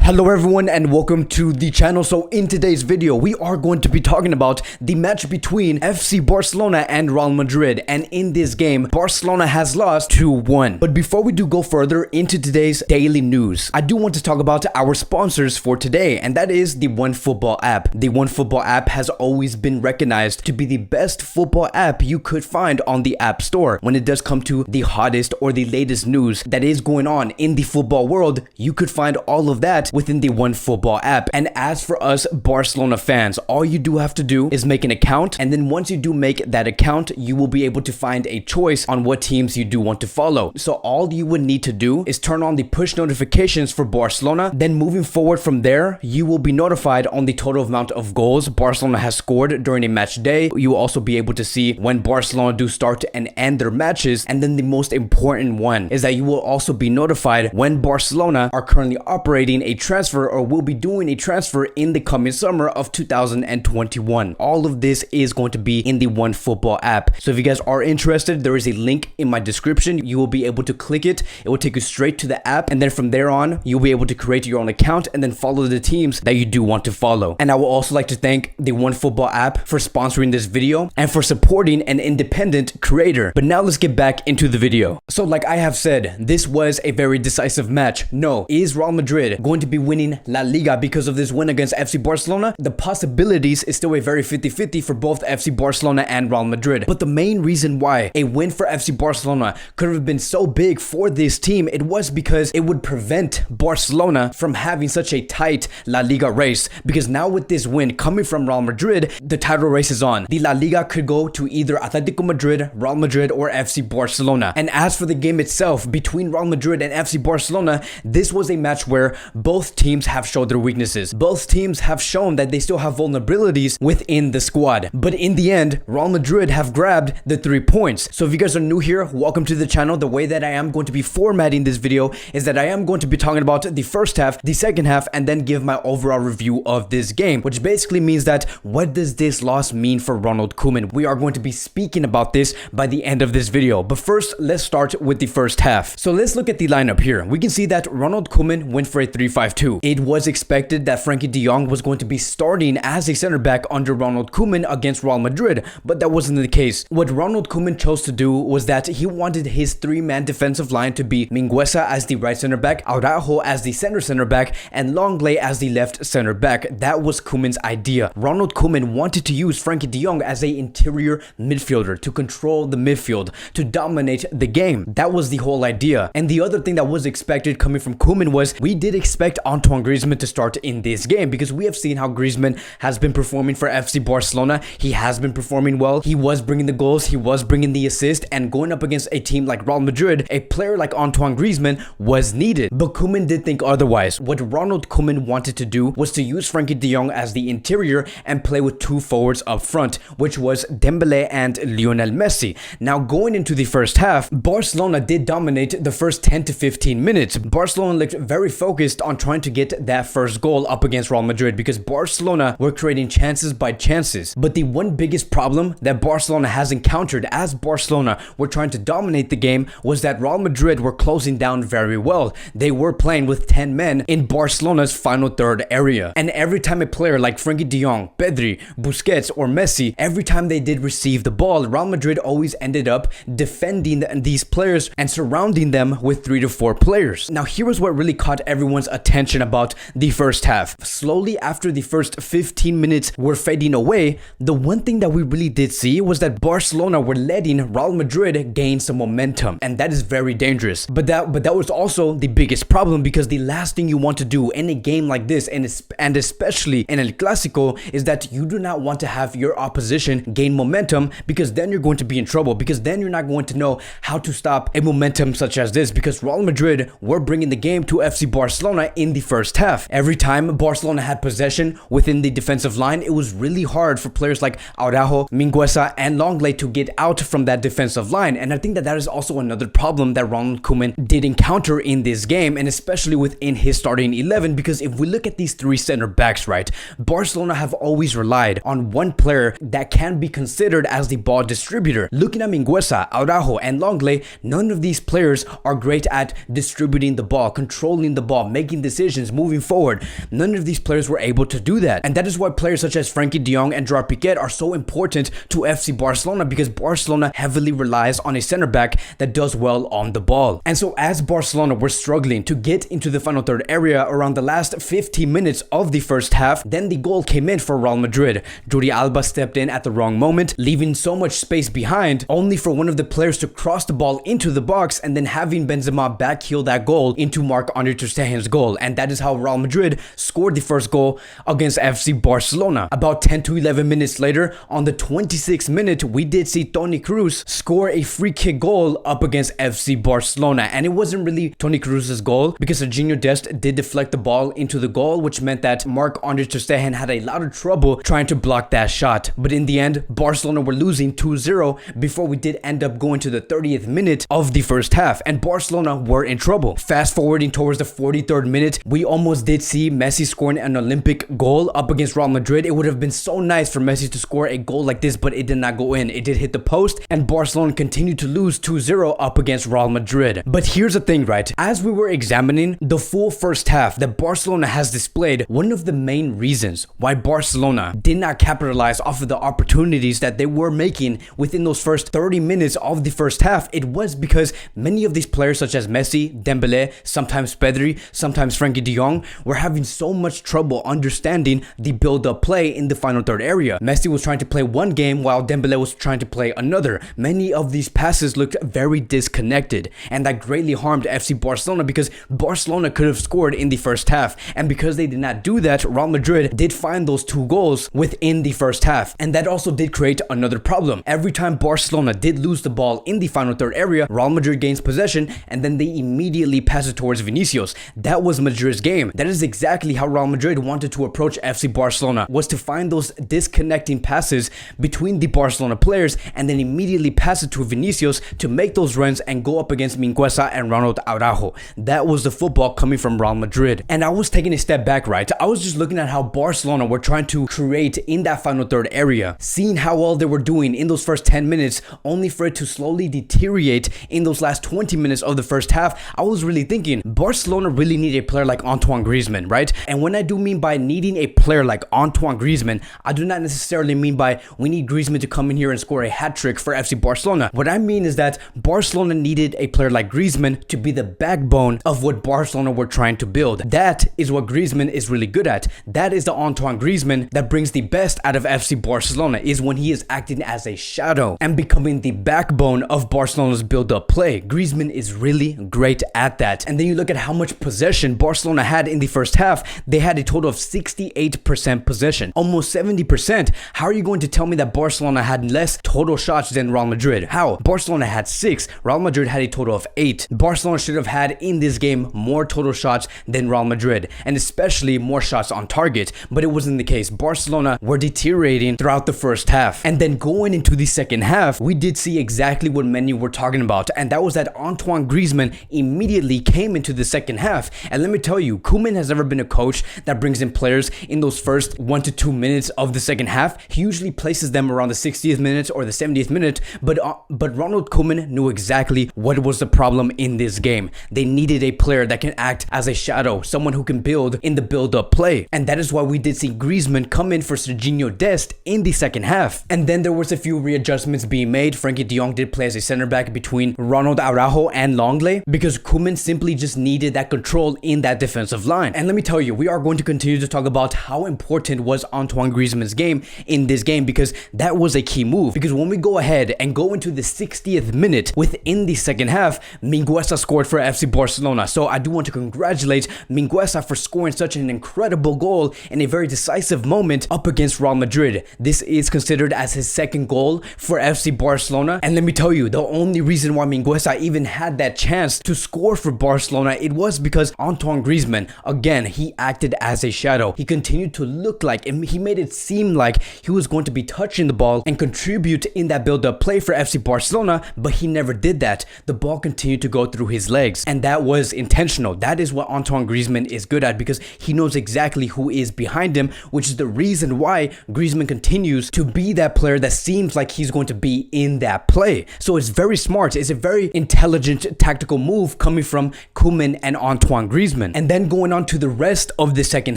Hello everyone and welcome to the channel. So in today's video we are going to be talking about the match between FC Barcelona and Real Madrid, and in this game Barcelona has lost 2-1. But before we do go further into today's daily news, I do want to talk about our sponsors for today, and that is the OneFootball app. The OneFootball app has always been recognized to be the best football app you could find on the App Store. When it does come to the hottest or the latest news that is going on in the football world, you could find all of that within the OneFootball app. And as for us Barcelona fans, all you do have to do is make an account, and then once you do make that account, you will be able to find a choice on what teams you do want to follow. So all you would need to do is turn on the push notifications for Barcelona. Then moving forward from there, you will be notified on the total amount of goals Barcelona has scored during a match day. You will also be able to see when Barcelona do start and end their matches. And then the most important one is that you will also be notified when Barcelona are currently operating a transfer or will be doing a transfer in the coming summer of 2021. All of this is going to be in the OneFootball app. So if you guys are interested, there is a link in my description. You will be able to click it. It will take you straight to the app, and then from there on, you'll be able to create your own account and then follow the teams that you do want to follow. And I would also like to thank the OneFootball app for sponsoring this video and for supporting an independent creator. But now let's get back into the video. So like I have said, this was a very decisive match. No, is Real Madrid going to be winning La Liga because of this win against FC Barcelona? The possibilities is still a very 50-50 for both FC Barcelona and Real Madrid. But the main reason why a win for FC Barcelona could have been so big for this team, it was because it would prevent Barcelona from having such a tight La Liga race. Because now with this win coming from Real Madrid, the title race is on. The La Liga could go to either Atletico Madrid, Real Madrid, or FC Barcelona. And as for the game itself between Real Madrid and FC Barcelona, this was a match where both teams have showed their weaknesses. Both teams have shown that they still have vulnerabilities within the squad. But in the end, Real Madrid have grabbed the 3 points. So if you guys are new here, welcome to the channel. The way that I am going to be formatting this video is that I am going to be talking about the first half, the second half, and then give my overall review of this game, which basically means that what does this loss mean for Ronald Koeman? We are going to be speaking about this by the end of this video. But first, let's start with the first half. So let's look at the lineup here. We can see that Ronald Koeman went for a 3-5-2. It was expected that Frankie de Jong was going to be starting as a center back under Ronald Koeman against Real Madrid, but that wasn't the case. What Ronald Koeman chose to do was that he wanted his three-man defensive line to be Mingueza as the right center back, Araujo as the center back, and Longley as the left center back. That was Koeman's idea. Ronald Koeman wanted to use Frankie de Jong as an interior midfielder to control the midfield, to dominate the game. That was the whole idea. And the other thing that was expected coming from Koeman was we did expect Antoine Griezmann to start in this game, because we have seen how Griezmann has been performing for FC Barcelona. He has been performing well. He was bringing the goals, he was bringing the assist, and going up against a team like Real Madrid, a player like Antoine Griezmann was needed. But Koeman did think otherwise. What Ronald Koeman wanted to do was to use Frankie de Jong as the interior and play with two forwards up front, which was Dembele and Lionel Messi. Now going into the first half, Barcelona did dominate the first 10 to 15 minutes. Barcelona looked very focused on trying to get that first goal up against Real Madrid, because Barcelona were creating chances by chances. But the one biggest problem that Barcelona has encountered as Barcelona were trying to dominate the game was that Real Madrid were closing down very well. They were playing with 10 men in Barcelona's final third area. And every time a player like Frankie de Jong, Pedri, Busquets, or Messi, every time they did receive the ball, Real Madrid always ended up defending these players and surrounding them with 3 to 4 players. Now here was what really caught everyone's attention about the first half. Slowly after the first 15 minutes were fading away, the one thing that we really did see was that Barcelona were letting Real Madrid gain some momentum, and that is very dangerous. But that was also the biggest problem, because the last thing you want to do in a game like this, and especially in El Clasico, is that you do not want to have your opposition gain momentum, because then you're going to be in trouble, because then you're not going to know how to stop a momentum such as this, because Real Madrid were bringing the game to FC Barcelona in the first half. Every time Barcelona had possession within the defensive line, it was really hard for players like Araujo, Mingueza, and Longley to get out from that defensive line. And I think that is also another problem that Ronald Koeman did encounter in this game, and especially within his starting 11, because if we look at these three center backs, right, Barcelona have always relied on one player that can be considered as the ball distributor. Looking at Mingueza, Araujo, and Longley, none of these players are great at distributing the ball, controlling the ball, making decisions decisions moving forward. None of these players were able to do that. And that is why players such as Frankie de Jong and Gerard Piqué are so important to FC Barcelona, because Barcelona heavily relies on a center back that does well on the ball. And so as Barcelona were struggling to get into the final third area around the last 15 minutes of the first half, then the goal came in for Real Madrid. Jordi Alba stepped in at the wrong moment, leaving so much space behind, only for one of the players to cross the ball into the box and then having Benzema backheel that goal into Marc-Andre ter Stegen's goal. And that is how Real Madrid scored the first goal against FC Barcelona. About 10 to 11 minutes later, on the 26th minute, we did see Toni Kroos score a free kick goal up against FC Barcelona. And it wasn't really Toni Kroos' goal, because Serginho Dest did deflect the ball into the goal, which meant that Marc-Andre ter Stegen had a lot of trouble trying to block that shot. But in the end, Barcelona were losing 2-0 before we did end up going to the 30th minute of the first half, and Barcelona were in trouble. Fast forwarding towards the 43rd minute, we almost did see Messi scoring an Olympic goal up against Real Madrid. It would have been so nice for Messi to score a goal like this, but it did not go in. It did hit the post, and Barcelona continued to lose 2-0 up against Real Madrid. But here's the thing, right? As we were examining the full first half that Barcelona has displayed, one of the main reasons why Barcelona did not capitalize off of the opportunities that they were making within those first 30 minutes of the first half, it was because many of these players such as Messi, Dembele, sometimes Pedri, sometimes Frankie de Jong were having so much trouble understanding the build-up play in the final third area. Messi was trying to play one game while Dembele was trying to play another. Many of these passes looked very disconnected, and that greatly harmed FC Barcelona, because Barcelona could have scored in the first half, and because they did not do that, Real Madrid did find those two goals within the first half, and that also did create another problem. Every time Barcelona did lose the ball in the final third area, Real Madrid gains possession and then they immediately pass it towards Vinicius. That was Madrid's game. That is exactly how Real Madrid wanted to approach FC Barcelona, was to find those disconnecting passes between the Barcelona players and then immediately pass it to Vinicius to make those runs and go up against Mingueza and Ronald Araujo. That was the football coming from Real Madrid. And I was taking a step back, right? I was just looking at how Barcelona were trying to create in that final third area, seeing how well they were doing in those first 10 minutes, only for it to slowly deteriorate in those last 20 minutes of the first half. I was really thinking, Barcelona really need a player like Antoine Griezmann, right? And when I do mean by needing a player like Antoine Griezmann, I do not necessarily mean by we need Griezmann to come in here and score a hat-trick for FC Barcelona. What I mean is that Barcelona needed a player like Griezmann to be the backbone of what Barcelona were trying to build. That is what Griezmann is really good at. That is the Antoine Griezmann that brings the best out of FC Barcelona, is when he is acting as a shadow and becoming the backbone of Barcelona's build-up play. Griezmann is really great at that. And then you look at how much possession Barcelona had in the first half. They had a total of 68% possession, almost 70%. How are you going to tell me that Barcelona had less total shots than Real Madrid? How? Barcelona had 6, Real Madrid had a total of 8. Barcelona should have had in this game more total shots than Real Madrid, and especially more shots on target, but it wasn't the case. Barcelona were deteriorating throughout the first half, and then going into the second half, we did see exactly what many were talking about, and that was that Antoine Griezmann immediately came into the second half. And let me tell you, Koeman has never been a coach that brings in players in those first 1 to 2 minutes of the second half. He usually places them around the 60th minute or the 70th minute, but Ronald Koeman knew exactly what was the problem in this game. They needed a player that can act as a shadow, someone who can build in the build-up play, and that is why we did see Griezmann come in for Serginho Dest in the second half. And then there was a few readjustments being made. Frankie de Jong did play as a center back between Ronald Araujo and Longley, because Koeman simply just needed that control in that defensive line. And let me tell you, we are going to continue to talk about how important was Antoine Griezmann's game in this game, because that was a key move. Because when we go ahead and go into the 60th minute within the second half, Mingueza scored for FC Barcelona. So I do want to congratulate Mingueza for scoring such an incredible goal in a very decisive moment up against Real Madrid. This is considered as his second goal for FC Barcelona. And let me tell you, the only reason why Mingueza even had that chance to score for Barcelona, it was because Antoine Griezmann, again, he acted as a shadow. He continued to look like, and he made it seem like he was going to be touching the ball and contribute in that build-up play for FC Barcelona, but he never did that. The ball continued to go through his legs, and that was intentional. That is what Antoine Griezmann is good at, because he knows exactly who is behind him, which is the reason why Griezmann continues to be that player that seems like he's going to be in that play. So it's very smart. It's a very intelligent tactical move coming from Koeman and Antoine Griezmann. Koeman. And then going on to the rest of the second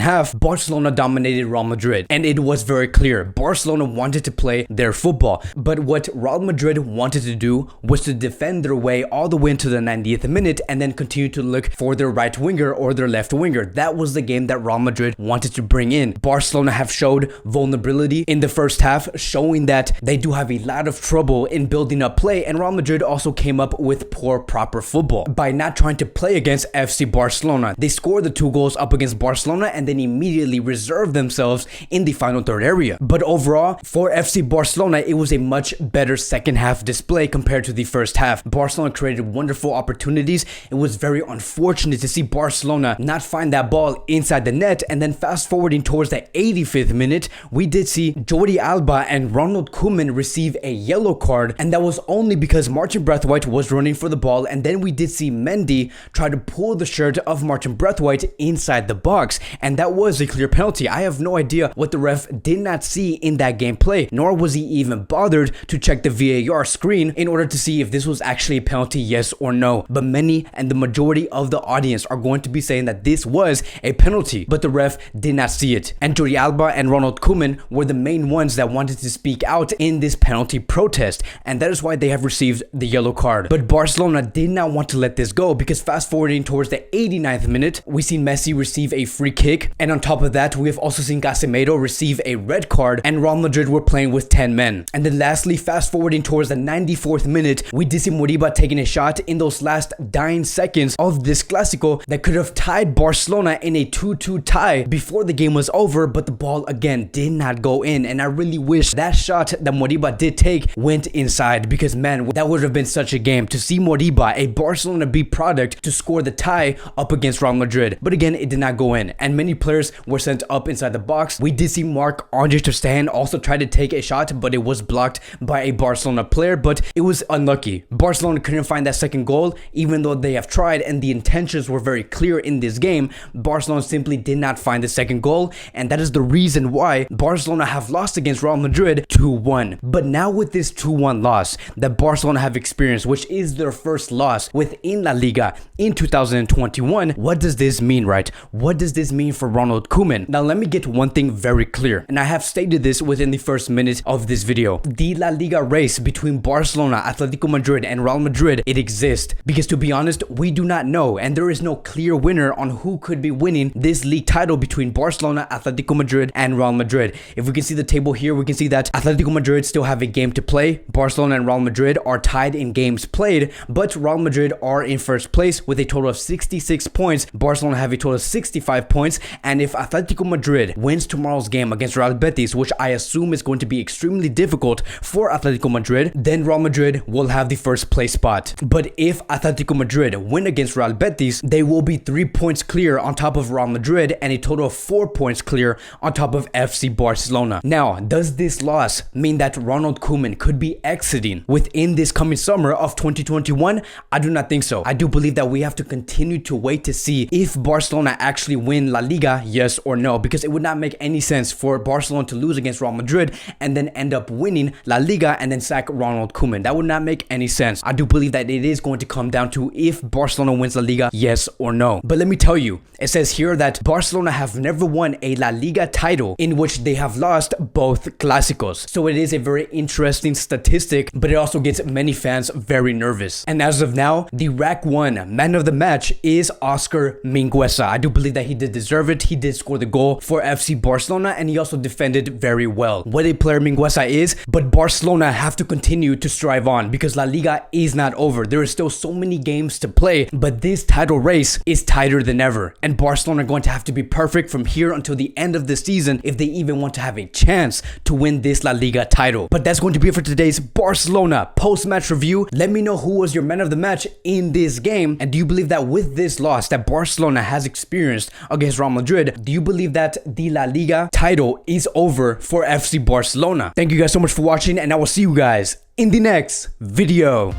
half, Barcelona dominated Real Madrid, and it was very clear Barcelona wanted to play their football, but what Real Madrid wanted to do was to defend their way all the way into the 90th minute and then continue to look for their right winger or their left winger. That was the game that Real Madrid wanted to bring in. Barcelona have showed vulnerability in the first half, showing that they do have a lot of trouble in building up play, and Real Madrid also came up with poor proper football by not trying to play against FC Barcelona. They scored the 2 goals up against Barcelona and then immediately reserved themselves in the final third area. But overall, for FC Barcelona, it was a much better second half display compared to the first half. Barcelona created wonderful opportunities. It was very unfortunate to see Barcelona not find that ball inside the net, and then fast forwarding towards the 85th minute, we did see Jordi Alba and Ronald Koeman receive a yellow card, and that was only because Martin Braithwaite was running for the ball, and then we did see Mendy try to pull the shirt of Martin Braithwaite inside the box, and that was a clear penalty. I have no idea what the ref did not see in that gameplay, nor was he even bothered to check the VAR screen in order to see if this was actually a penalty, yes or no. But many and the majority of the audience are going to be saying that this was a penalty, but the ref did not see it. And Jordi Alba and Ronald Koeman were the main ones that wanted to speak out in this penalty protest, and that is why they have received the yellow card. But Barcelona did not want to let this go, because fast forwarding towards the 89th minute, we seen Messi receive a free kick, and on top of that, we have also seen Casemiro receive a red card, and Real Madrid were playing with 10 men. And then lastly, fast forwarding towards the 94th minute, we did see Moriba taking a shot in those last dying seconds of this Clásico that could have tied Barcelona in a 2-2 tie before the game was over, but the ball again did not go in, and I really wish that shot that Moriba did take went inside, because man, that would have been such a game to see Moriba, a Barcelona B product, to score the tie up against Real Madrid. But again, it did not go in, and many players were sent up inside the box. We did see Marc-Andre ter Stegen also try to take a shot, but it was blocked by a Barcelona player, but it was unlucky. Barcelona couldn't find that second goal, even though they have tried, and the intentions were very clear in this game. Barcelona simply did not find the second goal, and that is the reason why Barcelona have lost against Real Madrid 2-1. But now with this 2-1 loss that Barcelona have experienced, which is their first loss within La Liga in 2021, what does this mean, right? What does this mean for Ronald Koeman? Now let me get one thing very clear, and I have stated this within the first minute of this video. The La Liga race between Barcelona, Atletico Madrid, and Real Madrid, it exists, because to be honest, we do not know, and there is no clear winner on who could be winning this league title between Barcelona, Atletico Madrid, and Real Madrid. If we can see the table here, we can see that Atletico Madrid still have a game to play. Barcelona and Real Madrid are tied in games played, but Real Madrid are in first place with a total of 66 points. Barcelona have a total of 65 points, and if Atletico Madrid wins tomorrow's game against Real Betis, which I assume is going to be extremely difficult for Atletico Madrid, then Real Madrid will have the first place spot. But if Atletico Madrid win against Real Betis, they will be 3 points clear on top of Real Madrid and a total of 4 points clear on top of FC Barcelona. Now, does this loss mean that Ronald Koeman could be exiting within this coming summer of 2021? I do not think so. I do believe that we have to continue to wait to see if Barcelona actually win La Liga, yes or no, because it would not make any sense for Barcelona to lose against Real Madrid and then end up winning La Liga and then sack Ronald Koeman. That would not make any sense. I do believe that it is going to come down to if Barcelona wins La Liga, yes or no. But let me tell you, it says here that Barcelona have never won a La Liga title in which they have lost both Clásicos. So it is a very interesting statistic, but it also gets many fans very nervous. And as of now, the rack 1 man of the match is Oscar Mingueza. I do believe that he did deserve it. He did score the goal for FC Barcelona, and he also defended very well. What a player Mingueza is, but Barcelona have to continue to strive on, because La Liga is not over. There is still so many games to play, but this title race is tighter than ever, and Barcelona are going to have to be perfect from here until the end of the season if they even want to have a chance to win this La Liga title. But that's going to be it for today's Barcelona post-match review. Let me know who was your man of the match in this game, and do you believe that with this loss that Barcelona has experienced against Real Madrid, do you believe that the La Liga title is over for FC Barcelona? Thank you guys so much for watching, and I will see you guys in the next video.